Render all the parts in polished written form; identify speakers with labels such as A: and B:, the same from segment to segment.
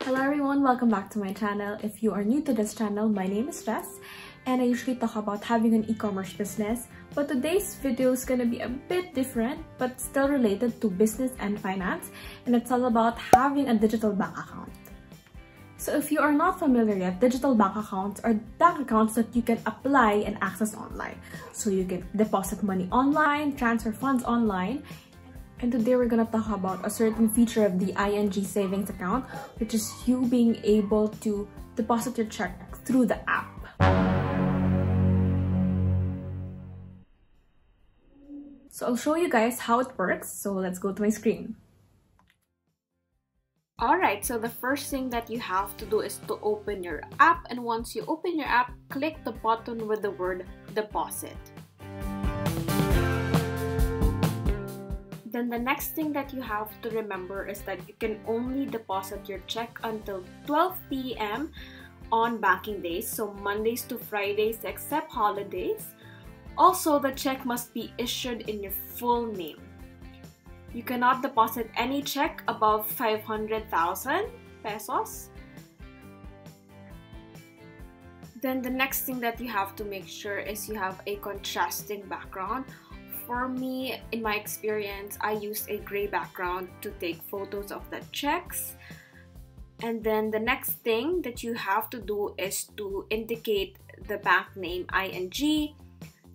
A: Hello everyone, welcome back to my channel. If you are new to this channel, my name is Jess and I usually talk about having an e-commerce business, but today's video is gonna be a bit different but still related to business and finance, and it's all about having a digital bank account. So if you are not familiar yet, digital bank accounts are bank accounts that you can apply and access online. So you can deposit money online, transfer funds online. And today we're gonna talk about a certain feature of the ING savings account, which is you being able to deposit your check through the app. So I'll show you guys how it works. So let's go to my screen.
B: Alright, so the first thing that you have to do is to open your app, and once you open your app, click the button with the word deposit. Then the next thing that you have to remember is that you can only deposit your check until 12 p.m. on banking days, so Mondays to Fridays except holidays. Also, the check must be issued in your full name. You cannot deposit any check above 500,000 pesos. Then the next thing that you have to make sure is you have a contrasting background. For me, in my experience, I used a gray background to take photos of the checks. And then the next thing that you have to do is to indicate the bank name ING,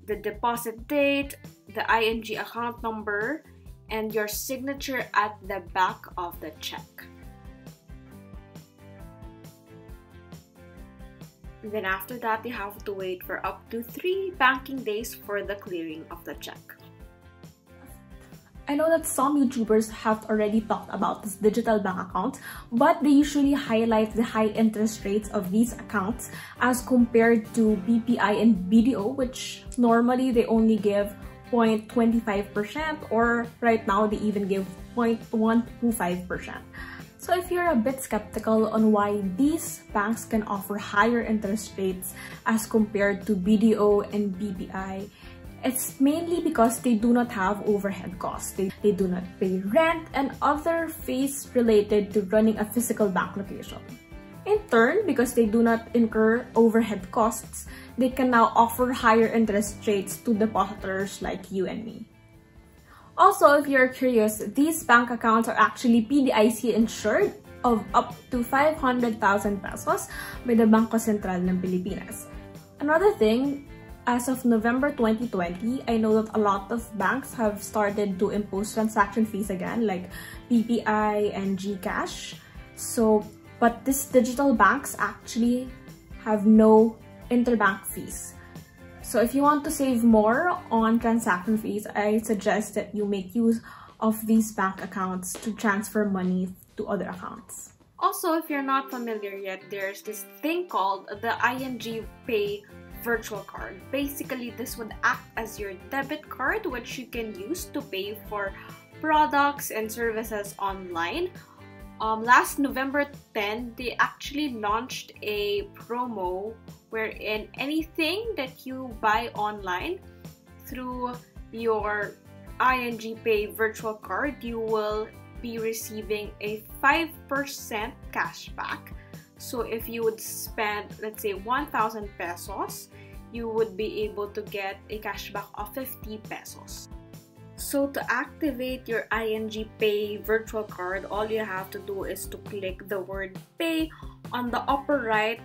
B: the deposit date, the ING account number, and your signature at the back of the check. And then after that, you have to wait for up to 3 banking days for the clearing of the check.
A: I know that some YouTubers have already talked about this digital bank account, but they usually highlight the high interest rates of these accounts as compared to BPI and BDO, which normally they only give 0.25%, or right now they even give 0.125%. So if you're a bit skeptical on why these banks can offer higher interest rates as compared to BDO and BPI, it's mainly because they do not have overhead costs. They do not pay rent and other fees related to running a physical bank location. In turn, because they do not incur overhead costs, they can now offer higher interest rates to depositors like you and me. Also, if you're curious, these bank accounts are actually PDIC insured of up to 500,000 pesos by the Bangko Sentral ng Pilipinas. Another thing, as of November 2020, I know that a lot of banks have started to impose transaction fees again, like BPI and GCash. But these digital banks actually have no interbank fees. So if you want to save more on transaction fees, I suggest that you make use of these bank accounts to transfer money to other accounts.
B: Also, if you're not familiar yet, there's this thing called the ING Pay virtual card. Basically, this would act as your debit card, which you can use to pay for products and services online. Last November 10, they actually launched a promo wherein anything that you buy online through your ING Pay virtual card, you will be receiving a 5% cashback. So if you would spend, let's say, 1,000 pesos, you would be able to get a cashback of 50 pesos. So to activate your ING Pay virtual card, all you have to do is to click the word Pay on the upper right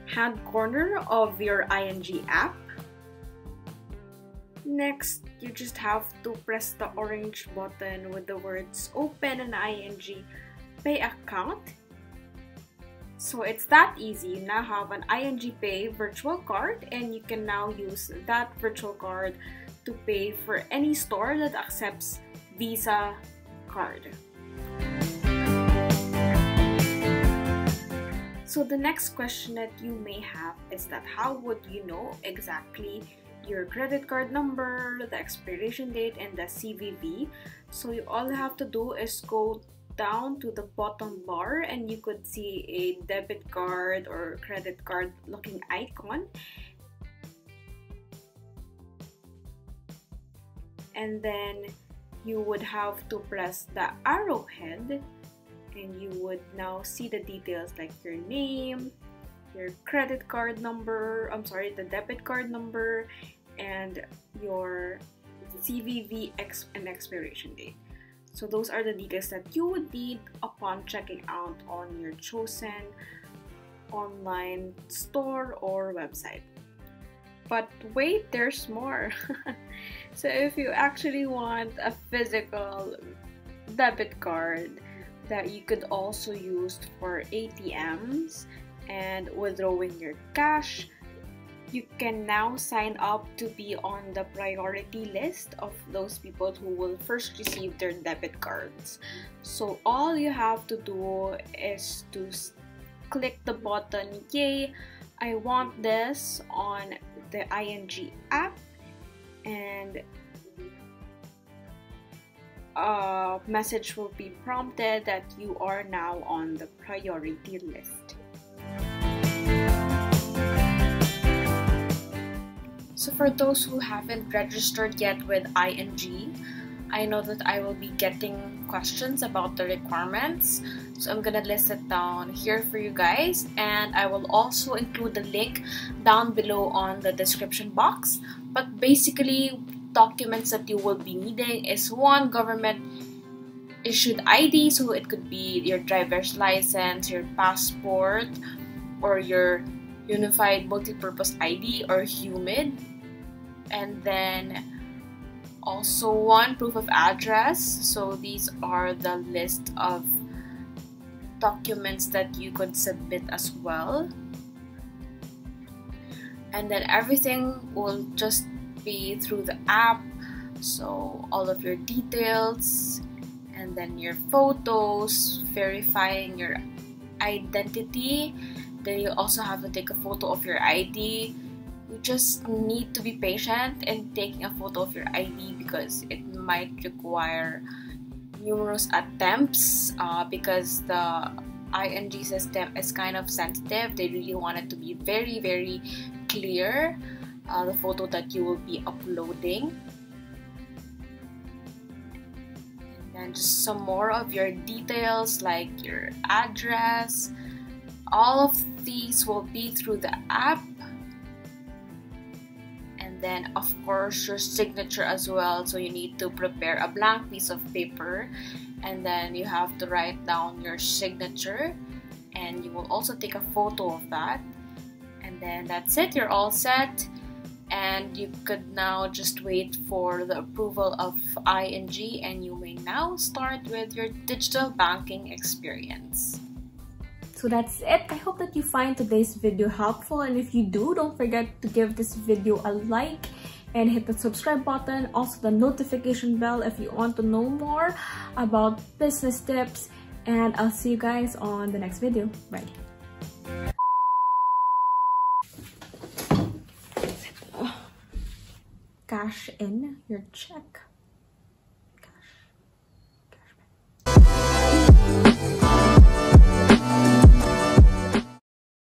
B: hand corner of your ING app. Next, you just have to press the orange button with the words Open an ING Pay account. So it's that easy. You now have an ING Pay virtual card, and you can now use that virtual card to pay for any store that accepts Visa card. So the next question that you may have is that how would you know exactly your credit card number, the expiration date, and the CVV? So all you have to do is go down to the bottom bar and you could see a debit card or credit card looking icon, and then you would have to press the arrowhead and you would now see the details like your name, your credit card number, the debit card number, and your CVV and expiration date. So those are the details that you would need upon checking out on your chosen online store or website. But wait, there's more. So if you actually want a physical debit card that you could also use for ATMs and withdrawing your cash, you can now sign up to be on the priority list of those people who will first receive their debit cards. So all you have to do is to click the button, "Yay, I want this," on the ING app, and a message will be prompted that you are now on the priority list. So for those who haven't registered yet with ING, I know that I will be getting questions about the requirements. So I'm gonna list it down here for you guys, and I will also include the link down below on the description box. But basically, documents that you will be needing is one, government issued ID, so it could be your driver's license, your passport, or your Unified Multipurpose ID or HUMID. And then also one, proof of address. So these are the list of documents that you could submit as well. And then everything will just be through the app. So all of your details, and then your photos, verifying your identity. Then you also have to take a photo of your ID. You just need to be patient in taking a photo of your ID because it might require numerous attempts because the ING system is kind of sensitive. They really want it to be very, very clear, the photo that you will be uploading. And then just some more of your details like your address. All of these will be through the app. And then of course your signature as well, so you need to prepare a blank piece of paper, and then you have to write down your signature, and you will also take a photo of that. And then that's it, you're all set, and you could now just wait for the approval of ING, and you may now start with your digital banking experience.
A: So that's it. I hope that you find today's video helpful, and if you do, don't forget to give this video a like and hit the subscribe button, also the notification bell if you want to know more about business tips, and I'll see you guys on the next video. Bye. Cash in your check.